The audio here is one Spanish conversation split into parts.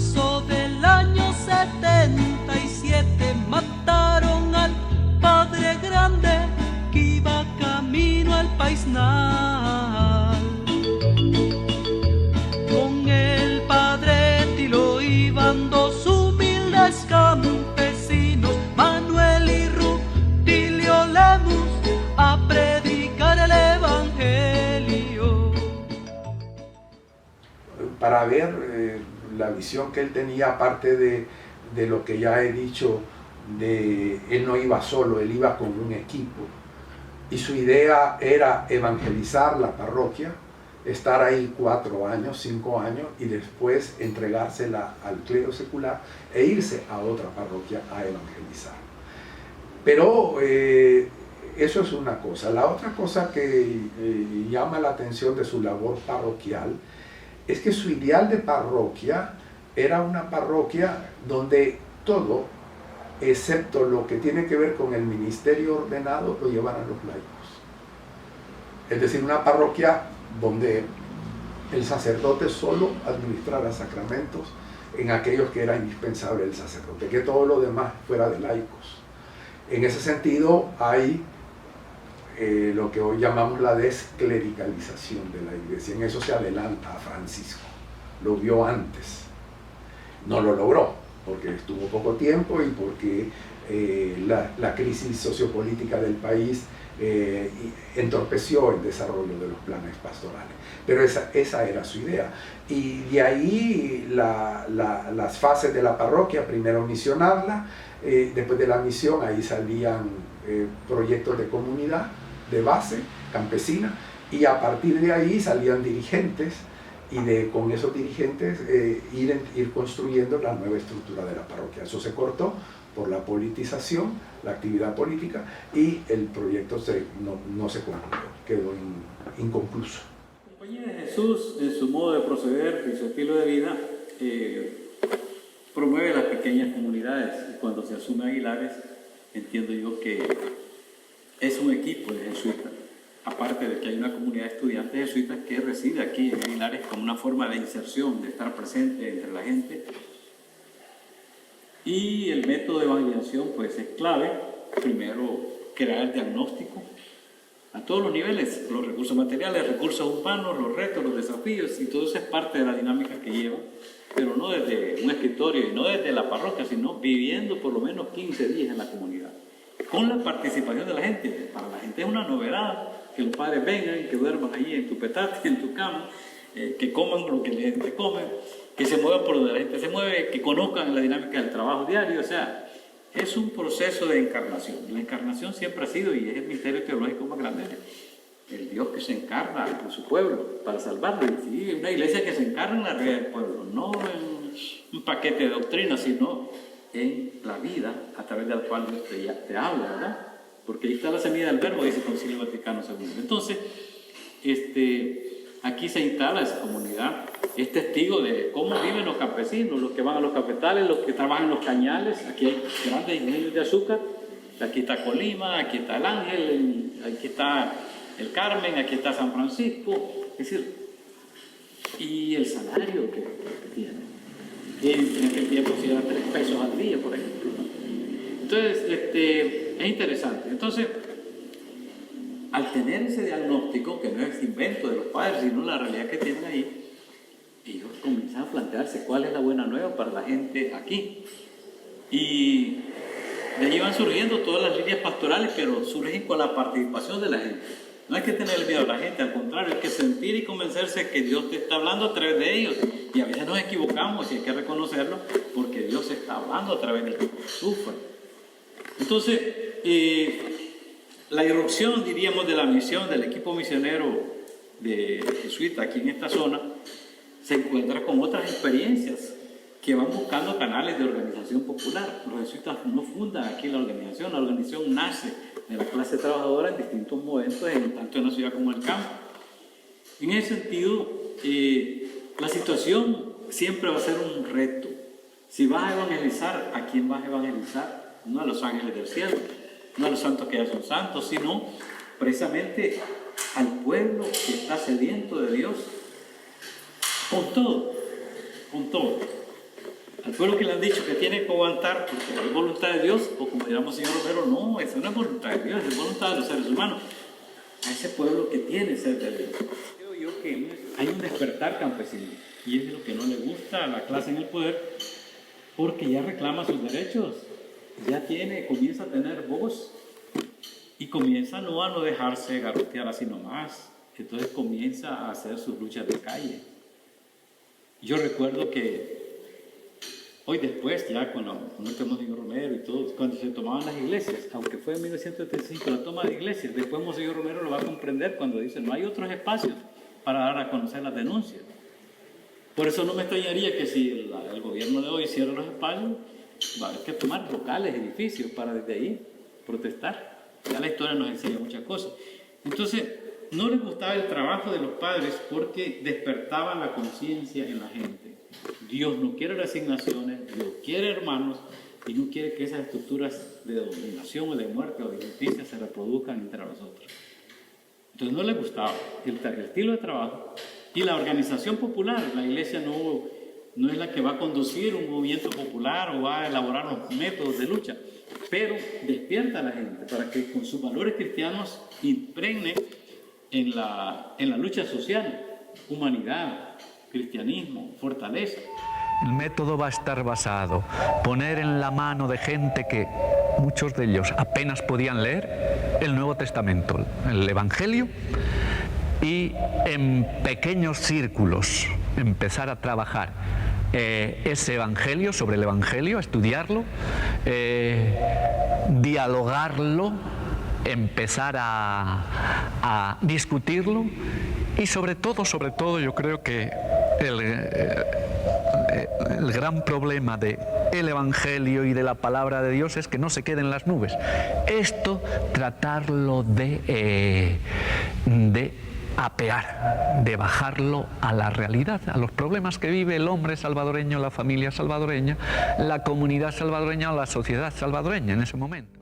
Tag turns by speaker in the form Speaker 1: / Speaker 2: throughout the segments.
Speaker 1: marzo del año 77 mataron al padre grande que iba camino al paisnal. Con el padre Tilo iban dos humildes campesinos, Manuel y Rutilio Lemus, a predicar el evangelio.
Speaker 2: Para ver la visión que él tenía, aparte de lo que ya he dicho, él no iba solo, él iba con un equipo. Y su idea era evangelizar la parroquia, estar ahí 4 años, 5 años, y después entregársela al clero secular e irse a otra parroquia a evangelizar. Pero eso es una cosa. La otra cosa que llama la atención de su labor parroquial es que su ideal de parroquia era una parroquia donde todo, excepto lo que tiene que ver con el ministerio ordenado, lo llevaran los laicos. Es decir, una parroquia donde el sacerdote solo administrara sacramentos en aquellos que era indispensable el sacerdote, que todo lo demás fuera de laicos. En ese sentido hay lo que hoy llamamos la desclericalización de la iglesia. En eso se adelanta a Francisco, lo vio antes, no lo logró porque estuvo poco tiempo y porque la crisis sociopolítica del país entorpeció el desarrollo de los planes pastorales, pero esa era su idea. Y de ahí las fases de la parroquia: primero misionarla, después de la misión ahí salían proyectos de comunidad de base campesina, y a partir de ahí salían dirigentes, y con esos dirigentes ir construyendo la nueva estructura de la parroquia. Eso se cortó por la politización, la actividad política, y el proyecto no se concluyó, quedó inconcluso.
Speaker 3: La Compañía de Jesús, en su modo de proceder y su estilo de vida, promueve las pequeñas comunidades. Y cuando se asume Aguilares, entiendo yo que es un equipo de jesuitas, aparte de que hay una comunidad de estudiantes jesuitas que reside aquí en Aguilares como una forma de inserción, de estar presente entre la gente. Y el método de evangelización pues es clave. Primero, crear el diagnóstico a todos los niveles, los recursos materiales, recursos humanos, los retos, los desafíos, y todo eso es parte de la dinámica que lleva, pero no desde un escritorio y no desde la parroquia, sino viviendo por lo menos 15 días en la comunidad, con la participación de la gente. Para la gente es una novedad que los padres vengan, que duerman allí en tu petate, en tu cama, que coman lo que la gente come, que se muevan por donde la gente se mueve, que conozcan la dinámica del trabajo diario. O sea, es un proceso de encarnación. La encarnación siempre ha sido, y es el misterio teológico más grande, el Dios que se encarna en su pueblo para salvarlo. Y sí, una iglesia que se encarna en la realidad del pueblo, no en un paquete de doctrina, sino en la vida a través de la cual Dios te habla, ¿verdad? Porque ahí está la semilla del verbo, dice el Concilio Vaticano II. Entonces, aquí se instala esa comunidad, es testigo de cómo viven los campesinos, los que van a los cafetales, los que trabajan en los cañales. Aquí hay grandes ingenios de azúcar, aquí está Colima, aquí está el Ángel, aquí está el Carmen, aquí está San Francisco. Es decir, y el salario que tiene, que en aquel tiempo se era 3 pesos al día, por ejemplo. Entonces, es interesante. Entonces, al tener ese diagnóstico, que no es invento de los padres, sino la realidad que tienen ahí, ellos comienzan a plantearse cuál es la buena nueva para la gente aquí. Y de allí van surgiendo todas las líneas pastorales, pero surgen con la participación de la gente. No hay que tener miedo a la gente, al contrario, hay que sentir y convencerse que Dios te está hablando a través de ellos. Y a veces nos equivocamos y hay que reconocerlo, porque Dios está hablando a través del que sufre. Entonces, la irrupción, diríamos, de la misión del equipo misionero de jesuita aquí en esta zona se encuentra con otras experiencias que van buscando canales de organización popular. Los jesuitas no fundan aquí la organización nace de la clase trabajadora en distintos momentos, tanto en la ciudad como en el campo. En ese sentido, la situación siempre va a ser un reto. Si vas a evangelizar, ¿a quién vas a evangelizar? No a los ángeles del cielo, no a los santos que ya son santos, sino precisamente al pueblo que está sediento de Dios. Con todo. Después lo que le han dicho que tiene que aguantar porque es voluntad de Dios, o como diríamos señor Romero, no, eso no es voluntad de Dios, es voluntad de los seres humanos. A ese pueblo que tiene sed de Dios. Creo yo que hay un despertar campesino, y es lo que no le gusta a la clase en el poder, porque ya reclama sus derechos, ya comienza a tener voz, y comienza a no dejarse garrotear así nomás. Entonces comienza a hacer sus luchas de calle. Yo recuerdo que hoy después, ya con el Monseñor Romero y todo, cuando se tomaban las iglesias, aunque fue en 1935 la toma de iglesias, después Monseñor Romero lo va a comprender cuando dice no hay otros espacios para dar a conocer las denuncias. Por eso no me extrañaría que si el gobierno de hoy cierra los espacios, va a haber que tomar locales, edificios, para desde ahí protestar. Ya la historia nos enseña muchas cosas. Entonces, no les gustaba el trabajo de los padres porque despertaban la conciencia en la gente. Dios no quiere resignaciones, Dios quiere hermanos y no quiere que esas estructuras de dominación o de muerte o de injusticia se reproduzcan entre nosotros. Entonces no les gustaba el estilo de trabajo y la organización popular. La iglesia no es la que va a conducir un movimiento popular o va a elaborar los métodos de lucha, pero despierta a la gente para que con sus valores cristianos impregne en la lucha social, humanidad, cristianismo, fortaleza.
Speaker 4: El método va a estar basado, poner en la mano de gente que muchos de ellos apenas podían leer el Nuevo Testamento, el Evangelio, y en pequeños círculos empezar a trabajar ese Evangelio, sobre el Evangelio, estudiarlo, dialogarlo, empezar a discutirlo y sobre todo yo creo que el gran problema del Evangelio y de la palabra de Dios es que no se quede en las nubes. Esto tratarlo de apear, de bajarlo a la realidad, a los problemas que vive el hombre salvadoreño, la familia salvadoreña, la comunidad salvadoreña o la sociedad salvadoreña en ese momento.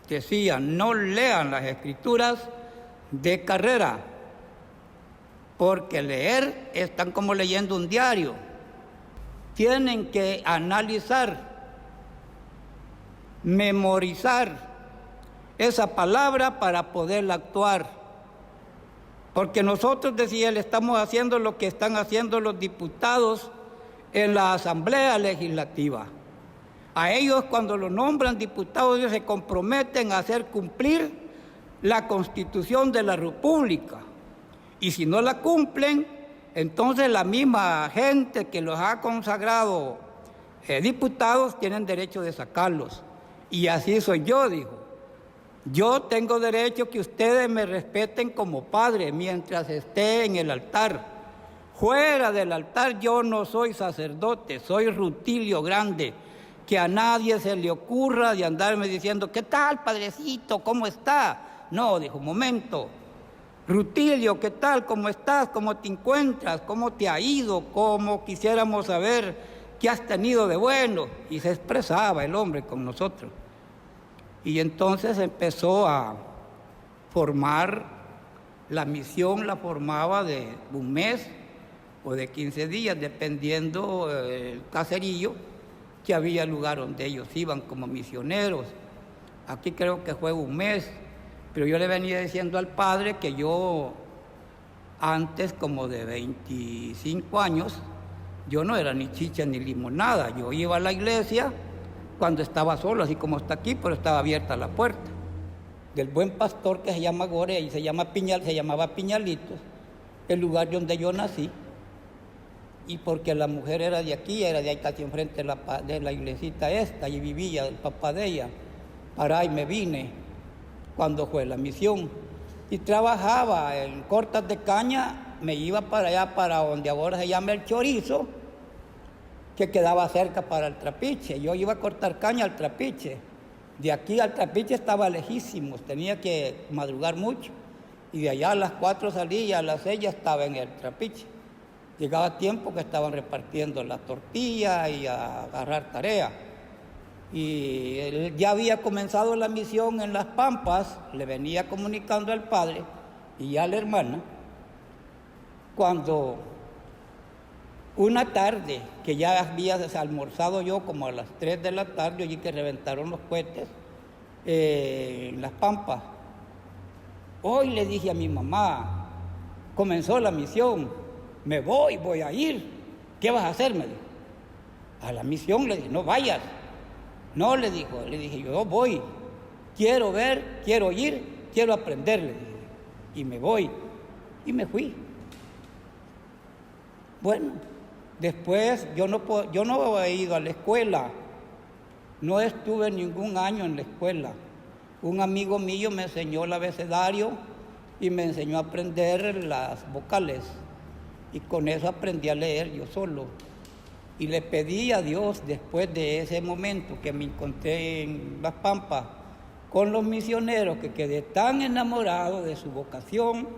Speaker 5: Decía, no lean las escrituras de carrera, porque leer es tan como leyendo un diario. Tienen que analizar, memorizar esa palabra para poderla actuar. Porque nosotros, decía él, estamos haciendo lo que están haciendo los diputados en la Asamblea Legislativa. A ellos, cuando los nombran diputados, ellos se comprometen a hacer cumplir la Constitución de la República. Y si no la cumplen, entonces la misma gente que los ha consagrado diputados tienen derecho de sacarlos. Y así soy yo, dijo. Yo tengo derecho que ustedes me respeten como padre mientras esté en el altar. Fuera del altar yo no soy sacerdote, soy Rutilio Grande. Que a nadie se le ocurra de andarme diciendo, ¿qué tal, padrecito? ¿Cómo está? No, dijo, un momento. Rutilio, ¿qué tal? ¿Cómo estás? ¿Cómo te encuentras? ¿Cómo te ha ido? ¿Cómo quisiéramos saber qué has tenido de bueno? Y se expresaba el hombre con nosotros. Y entonces empezó a formar, la misión la formaba de un mes o de 15 días, dependiendo el caserillo, que había lugar donde ellos iban como misioneros. Aquí creo que fue un mes, pero yo le venía diciendo al padre que yo, antes como de 25 años, yo no era ni chicha ni limonada. Yo iba a la iglesia cuando estaba solo, así como está aquí, pero estaba abierta la puerta. Del Buen Pastor, que se llama Gore, y se llamaba Piñalitos, el lugar donde yo nací. Y porque la mujer era de aquí, era de ahí casi enfrente de la iglesita esta, y vivía el papá de ella. Para ahí me vine cuando fue la misión. Y trabajaba en cortas de caña, me iba para allá, para donde ahora se llama El Chorizo, que quedaba cerca para el Trapiche. Yo iba a cortar caña al Trapiche. De aquí al Trapiche estaba lejísimos, tenía que madrugar mucho. Y de allá a las 4 salía, a las 6 ya estaba en el Trapiche. Llegaba tiempo que estaban repartiendo la tortilla y a agarrar tarea. Y él ya había comenzado la misión en Las Pampas, le venía comunicando al padre y a la hermana cuando una tarde, que ya había almorzado yo como a las 3 de la tarde, allí que reventaron los cohetes en Las Pampas. Hoy le dije a mi mamá, comenzó la misión, me voy a ir. ¿Qué vas a hacer? Me dijo. A la misión, le dije, no vayas. No, le dije, yo voy. Quiero ver, quiero ir, quiero aprender, le dije. Y me voy. Y me fui. Bueno, después yo no he ido a la escuela. No estuve ningún año en la escuela. Un amigo mío me enseñó el abecedario y me enseñó a aprender las vocales. Y con eso aprendí a leer yo solo. Y le pedí a Dios, después de ese momento que me encontré en Las Pampas con los misioneros, que quedé tan enamorado de su vocación,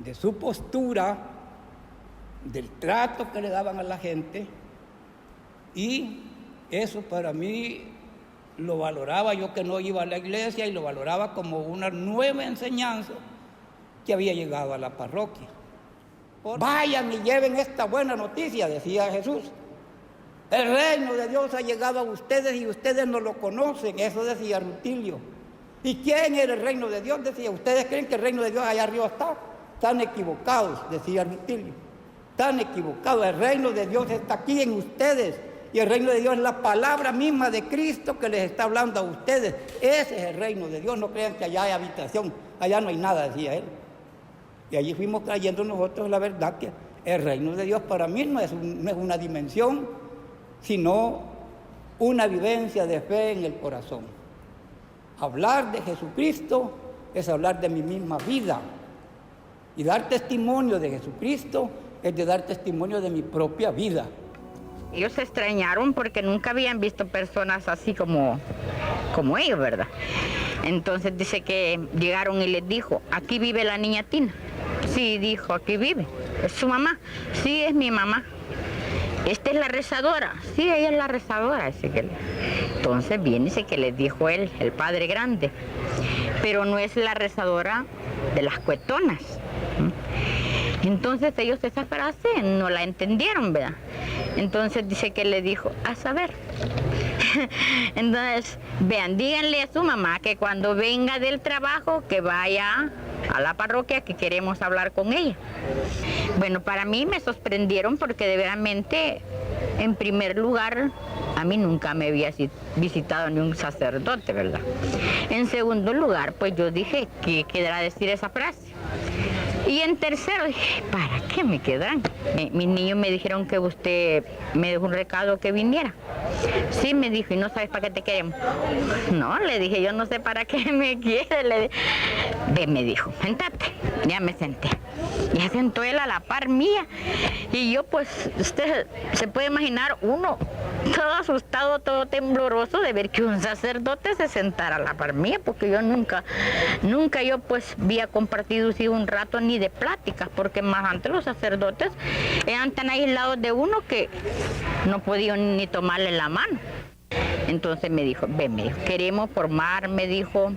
Speaker 5: de su postura, del trato que le daban a la gente. Y eso para mí lo valoraba yo, que no iba a la iglesia, y lo valoraba como una nueva enseñanza que había llegado a la parroquia. Vayan y lleven esta buena noticia, decía Jesús. El reino de Dios ha llegado a ustedes y ustedes no lo conocen, eso decía Rutilio. ¿Y quién era el reino de Dios? Decía, ¿ustedes creen que el reino de Dios allá arriba está? Están equivocados, decía Rutilio. Están equivocados, el reino de Dios está aquí en ustedes. Y el reino de Dios es la palabra misma de Cristo que les está hablando a ustedes. Ese es el reino de Dios, no crean que allá hay habitación, allá no hay nada, decía él. Y allí fuimos trayendo nosotros la verdad que el reino de Dios para mí no es una dimensión, sino una vivencia de fe en el corazón. Hablar de Jesucristo es hablar de mi misma vida. Y dar testimonio de Jesucristo es de dar testimonio de mi propia vida.
Speaker 6: Ellos se extrañaron porque nunca habían visto personas así como ellos, ¿verdad? Entonces dice que llegaron y les dijo, aquí vive la niña Tina. Sí, dijo, aquí vive. ¿Es su mamá? Sí, es mi mamá. ¿Esta es la rezadora? Sí, ella es la rezadora. Entonces viene, dice que les dijo él, el Padre Grande. Pero no es la rezadora de las cuetonas. Entonces ellos esa frase no la entendieron, ¿verdad? Entonces dice que le dijo, a saber. Entonces, vean, díganle a su mamá que cuando venga del trabajo, que vaya a la parroquia, que queremos hablar con ella. Bueno, para mí me sorprendieron porque de veramente, en primer lugar, a mí nunca me había visitado ni un sacerdote, ¿verdad? En segundo lugar, pues yo dije, ¿qué querrá decir esa frase? Y en tercero dije, ¿para qué me quedarán? Mis niños me dijeron que usted me dejó un recado que viniera. Sí, me dijo, ¿y no sabes para qué te queremos? No, le dije, yo no sé para qué me quiere. Ve, me dijo, sentate. Ya me senté. Ya sentó él a la par mía. Y yo, pues, usted se puede imaginar, uno todo asustado, todo tembloroso de ver que un sacerdote se sentara a la par mía, porque yo nunca yo pues había compartido así un rato ni de pláticas, porque más antes los sacerdotes eran tan aislados de uno que no podían ni tomarle la mano. Entonces me dijo, ven, me dijo, queremos formar, me dijo,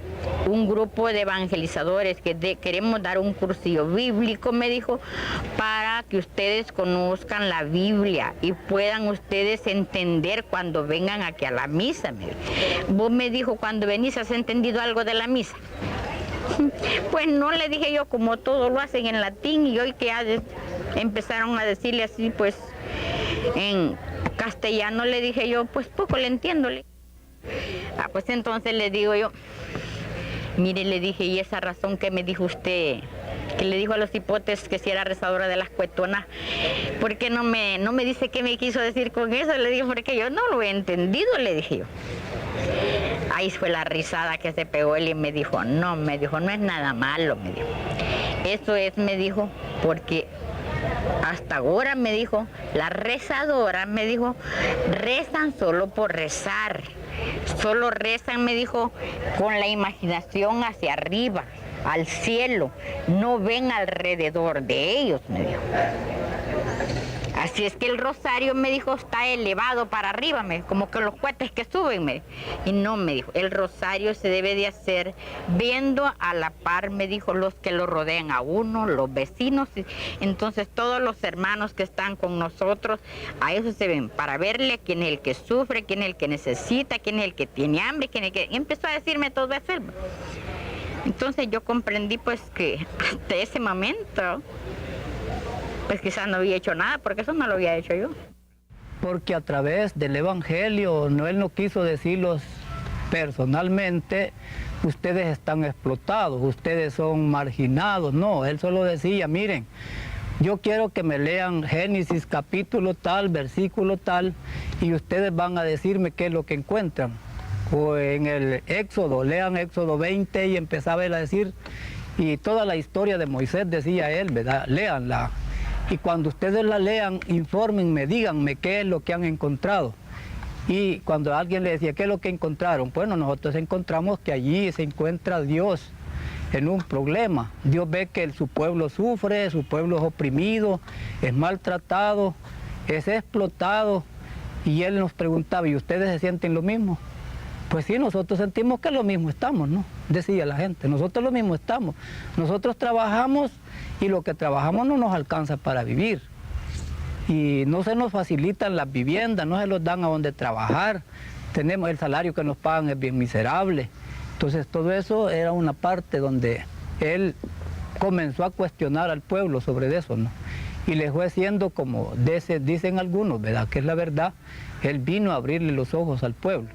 Speaker 6: un grupo de evangelizadores, que queremos dar un cursillo bíblico, me dijo, para que ustedes conozcan la Biblia y puedan ustedes entender cuando vengan aquí a la misa. Vos, me dijo, cuando venís, ¿has entendido algo de la misa? Pues no, le dije yo, como todo lo hacen en latín, y hoy que empezaron a decirle así, pues, en castellano, le dije yo, pues poco le entiendo. Pues entonces le digo yo, mire, le dije, y esa razón que me dijo usted, que le dijo a los hipotes que si era rezadora de las cuetonas, ¿por qué no me dice qué me quiso decir con eso? Le dije, porque yo no lo he entendido, le dije yo. Ahí fue la risada que se pegó él y me dijo, no es nada malo, me dijo. Eso es, me dijo, porque hasta ahora, me dijo, las rezadoras, me dijo, rezan solo por rezar. Solo rezan, me dijo, con la imaginación hacia arriba, al cielo. No ven alrededor de ellos, me dijo. Así es que el rosario, me dijo, está elevado para arriba, como que los cohetes que suben, y no, me dijo, el rosario se debe de hacer viendo a la par, me dijo, los que lo rodean a uno, los vecinos, entonces todos los hermanos que están con nosotros, a eso se ven, para verle quién es el que sufre, quién es el que necesita, quién es el que tiene hambre, quién es el que... Y empezó a decirme todo eso. Entonces yo comprendí pues que hasta ese momento pues quizás no había hecho nada, porque eso no lo había hecho yo.
Speaker 5: Porque a través del Evangelio, él no quiso decirlos personalmente, ustedes están explotados, ustedes son marginados, no, él solo decía, miren, yo quiero que me lean Génesis capítulo tal, versículo tal, y ustedes van a decirme qué es lo que encuentran. O en el Éxodo, lean Éxodo 20 y empezaba él a decir, y toda la historia de Moisés decía él, ¿verdad? Léanla. Y cuando ustedes la lean, infórmenme, díganme qué es lo que han encontrado. Y cuando alguien le decía, ¿qué es lo que encontraron? Bueno, nosotros encontramos que allí se encuentra Dios en un problema. Dios ve que su pueblo sufre, su pueblo es oprimido, es maltratado, es explotado. Y él nos preguntaba, ¿y ustedes se sienten lo mismo? Pues sí, nosotros sentimos que lo mismo estamos, ¿no? Decía la gente, nosotros lo mismo estamos. Nosotros trabajamos y lo que trabajamos no nos alcanza para vivir. Y no se nos facilitan las viviendas, no se los dan a donde trabajar. Tenemos el salario que nos pagan es bien miserable. Entonces todo eso era una parte donde él comenzó a cuestionar al pueblo sobre eso, ¿no? Y le fue siendo como dicen algunos, ¿verdad? Que es la verdad, él vino a abrirle los ojos al pueblo.